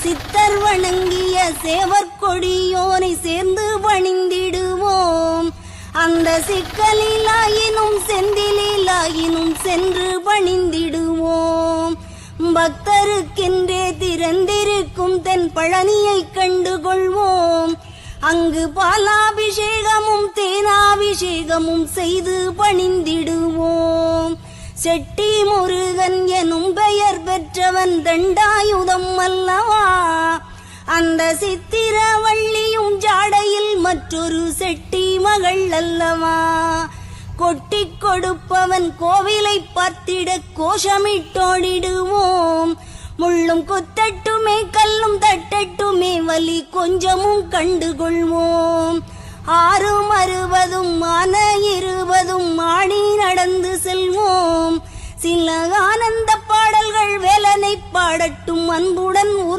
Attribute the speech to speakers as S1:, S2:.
S1: சித்தர் வணங்கிய சேவற்கொடியோனை சேர்ந்து பணிந்திடுவோம். அந்த சிக்கலிலாயினும் செந்திலாயினும் சென்று பணிந்திடுவோம். பக்தருக்கென்றே திறந்திருக்கும் தென் பழனியை கண்டுகொள்வோம். அங்கு பாலாபிஷேகமும் தேனாபிஷேகமும் செய்து பணிந்திடுவோம். செட்டி முருகன் எனும் பெயர் பெற்றவன் தண்டாயுதம் அல்லவா. அந்த சித்திரவள்ளியும் ஜாடையில் மற்றொரு செட்டி மகள் அல்லவா. கொட்டி கொடுப்பவன் கோவிலை பார்த்திட கோஷமிட்டோடிடுவோம். முள்ளும் குத்தட்டுமே கல்லும் தட்டட்டுமே வலி கொஞ்சமும் கண்டுகொள்வோம். 6 60 ஆன 20 ஆடி நடந்து செல்வோம். சில ஆனந்த பாடல்கள் வேலனை பாடட்டும் அன்புடன் ஊர்ந்து